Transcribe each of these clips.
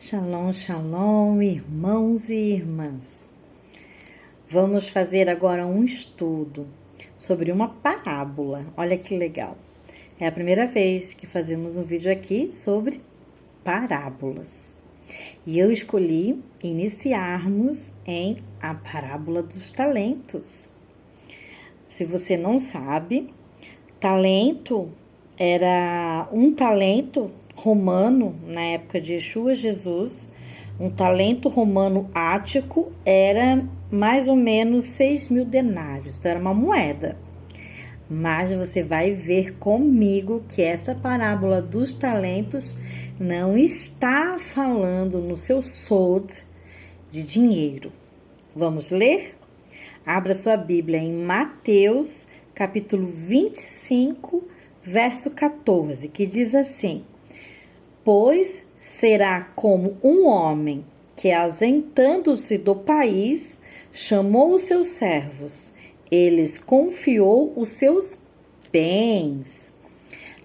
Shalom, shalom, irmãos e irmãs. Vamos fazer agora um estudo sobre uma parábola. Olha que legal. É a primeira vez que fazemos um vídeo aqui sobre parábolas. E eu escolhi iniciarmos em a parábola dos talentos. Se você não sabe, talento era um talento romano, na época de Yeshua Jesus, um talento romano ático era mais ou menos 6.000 denários, então era uma moeda. Mas você vai ver comigo que essa parábola dos talentos não está falando no seu sod de dinheiro. Vamos ler? Abra sua Bíblia em Mateus, capítulo 25, verso 14, que diz assim: Pois será como um homem que, ausentando-se do país, chamou os seus servos. Eles confiou os seus bens.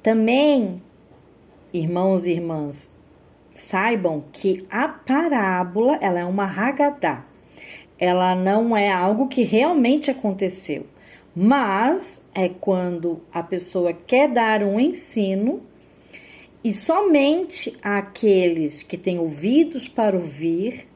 Também, irmãos e irmãs, saibam que a parábola, ela é uma Haggadah. Ela não é algo que realmente aconteceu, mas é quando a pessoa quer dar um ensino e somente aqueles que têm ouvidos para ouvir,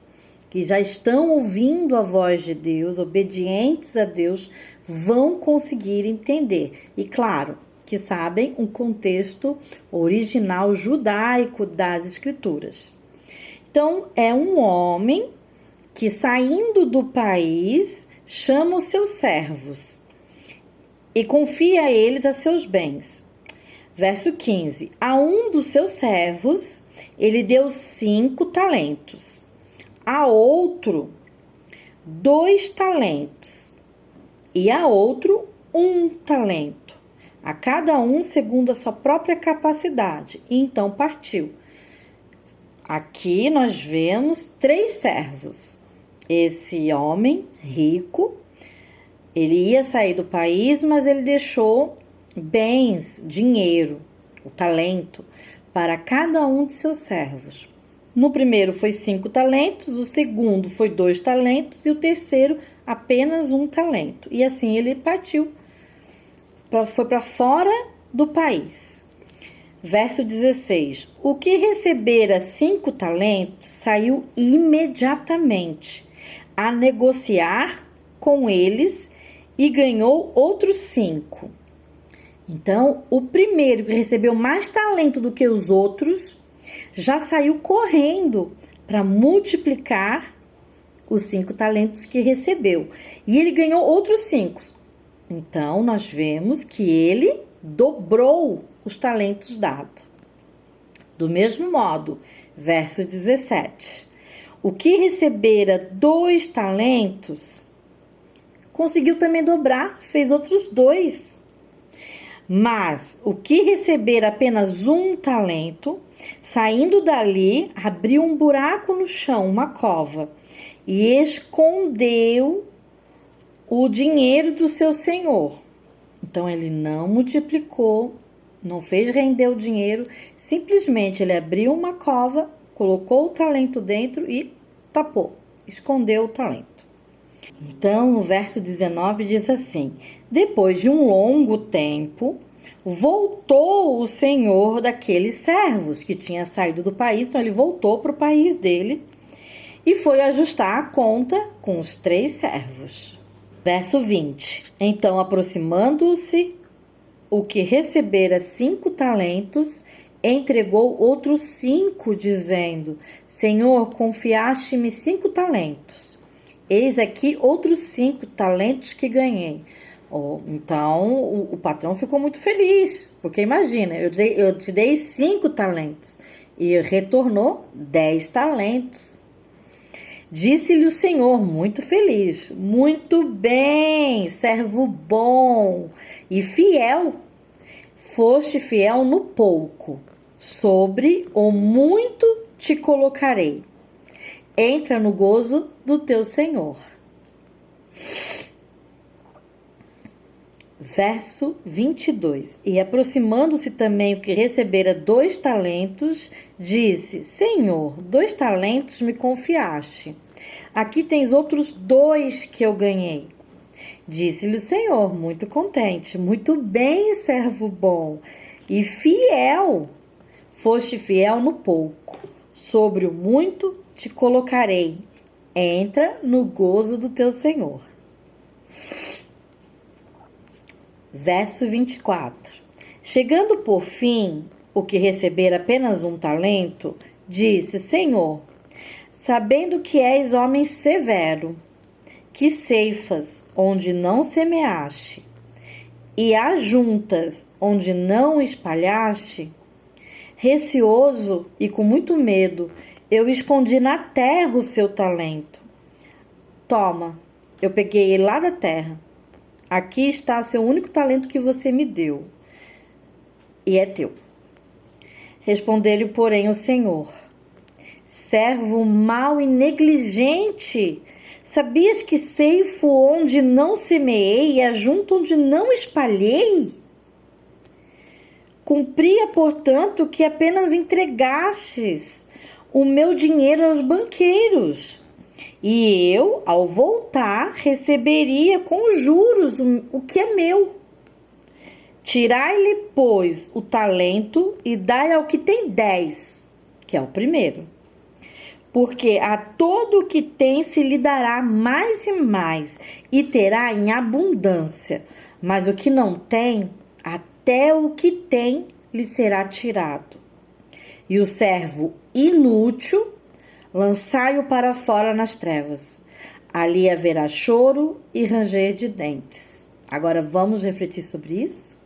que já estão ouvindo a voz de Deus, obedientes a Deus, vão conseguir entender. E claro, que sabem um contexto original judaico das Escrituras. Então, é um homem que, saindo do país, chama os seus servos e confia a eles a seus bens. Verso 15, a um dos seus servos, ele deu 5 talentos, a outro 2 talentos e a outro 1 talento, a cada um segundo a sua própria capacidade, e então partiu. Aqui nós vemos 3 servos. Esse homem rico, ele ia sair do país, mas ele deixou bens, dinheiro, o talento, para cada um de seus servos. No primeiro foi 5 talentos, o segundo foi 2 talentos e o terceiro apenas 1 talento. E assim ele partiu, foi para fora do país. Verso 16, o que recebera 5 talentos saiu imediatamente a negociar com eles e ganhou outros 5. Então, o primeiro que recebeu mais talento do que os outros, já saiu correndo para multiplicar os 5 talentos que recebeu. E ele ganhou outros 5. Então, nós vemos que ele dobrou os talentos dados. Do mesmo modo, verso 17. O que recebera 2 talentos, conseguiu também dobrar, fez outros 2. Mas o que receber apenas 1 talento, saindo dali, abriu um buraco no chão, uma cova, e escondeu o dinheiro do seu senhor. Então, ele não multiplicou, não fez render o dinheiro, simplesmente ele abriu uma cova, colocou o talento dentro e tapou, escondeu o talento. Então, no verso 19 diz assim: depois de um longo tempo, voltou o senhor daqueles servos que tinha saído do país. Então, ele voltou para o país dele e foi ajustar a conta com os 3 servos. Verso 20. Então, aproximando-se, o que recebera 5 talentos, entregou outros 5, dizendo: Senhor, confiaste-me 5 talentos. Eis aqui outros 5 talentos que ganhei. Então, o patrão ficou muito feliz, porque imagina, eu te dei 5 talentos e retornou 10 talentos. Disse-lhe o Senhor, muito feliz: muito bem, servo bom e fiel. Foste fiel no pouco, sobre o muito te colocarei. Entra no gozo do teu Senhor. Verso 22. E aproximando-se também o que recebera 2 talentos, disse: Senhor, 2 talentos me confiaste. Aqui tens outros 2 que eu ganhei. Disse-lhe o Senhor, muito contente: Muito bem, servo bom e fiel. Foste fiel no pouco, sobre o muito te colocarei. Entra no gozo do teu Senhor. Verso 24. Chegando por fim, o que recebera apenas 1 talento, disse: Senhor, sabendo que és homem severo, que ceifas onde não semeaste, e ajuntas onde não espalhaste, receoso e com muito medo, eu escondi na terra o seu talento. Toma, eu peguei ele lá da terra. Aqui está seu único talento que você me deu, e é teu. Respondeu-lhe, porém, o Senhor: servo mau e negligente, sabias que ceifo onde não semeei e ajunto onde não espalhei? Cumpria, portanto, que apenas entregastes o meu dinheiro aos banqueiros, e eu, ao voltar, receberia com juros o que é meu. Tirai-lhe, pois, o talento e dai ao que tem 10, que é o primeiro. Porque a todo o que tem se lhe dará mais e mais, e terá em abundância. Mas o que não tem, até o que tem lhe será tirado. E o servo inútil, lançai-o para fora nas trevas. Ali haverá choro e ranger de dentes. Agora vamos refletir sobre isso?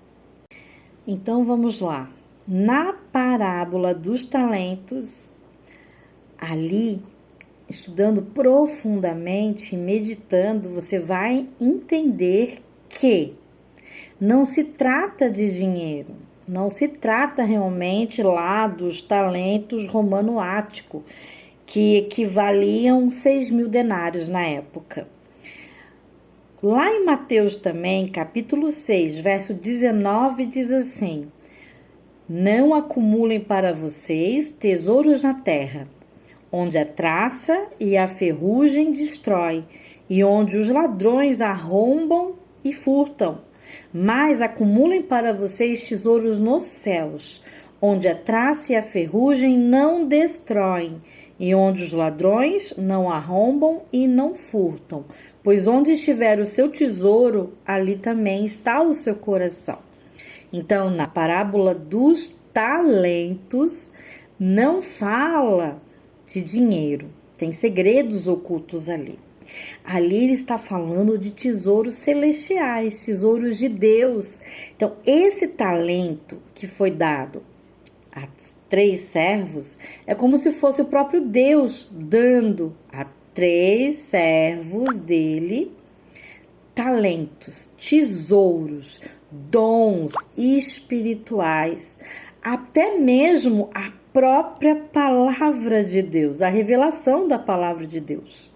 Então vamos lá. Na parábola dos talentos, ali, estudando profundamente, meditando, você vai entender que não se trata de dinheiro, não se trata realmente lá dos talentos romano-ático, que equivaliam 6.000 denários na época. Lá em Mateus também, capítulo 6, verso 19, diz assim: não acumulem para vocês tesouros na terra, onde a traça e a ferrugem destrói, e onde os ladrões arrombam e furtam. Mas acumulem para vocês tesouros nos céus, onde a traça e a ferrugem não destroem, e onde os ladrões não arrombam e não furtam. Pois onde estiver o seu tesouro, ali também está o seu coração. Então, na parábola dos talentos, não fala de dinheiro. Tem segredos ocultos ali. Ali ele está falando de tesouros celestiais, tesouros de Deus. Então, esse talento que foi dado a 3 servos é como se fosse o próprio Deus dando a 3 servos dele talentos, tesouros, dons espirituais, até mesmo a própria palavra de Deus, a revelação da palavra de Deus.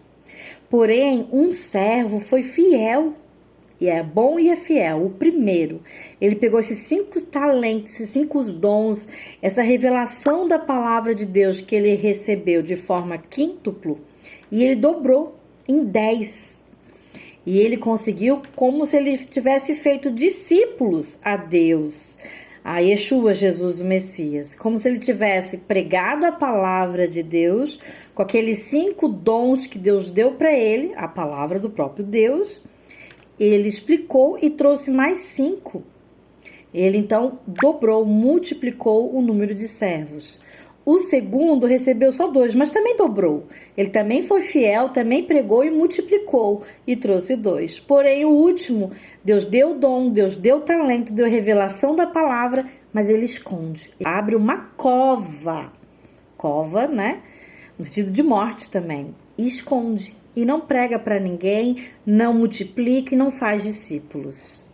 Porém, um servo foi fiel, e é bom e é fiel, o primeiro. Ele pegou esses 5 talentos, esses 5 dons, essa revelação da palavra de Deus que ele recebeu de forma quíntuplo, e ele dobrou em 10. E ele conseguiu como se ele tivesse feito discípulos a Deus, a Yeshua, Jesus o Messias. Como se ele tivesse pregado a palavra de Deus com aqueles 5 dons que Deus deu para ele, a palavra do próprio Deus. Ele explicou e trouxe mais 5. Ele então dobrou, multiplicou o número de servos. O segundo recebeu só 2, mas também dobrou. Ele também foi fiel, também pregou e multiplicou e trouxe 2. Porém, o último, Deus deu dom, Deus deu talento, deu revelação da palavra, mas ele esconde. Ele abre uma cova, né? No sentido de morte também. E esconde. E não prega para ninguém, não multiplica e não faz discípulos.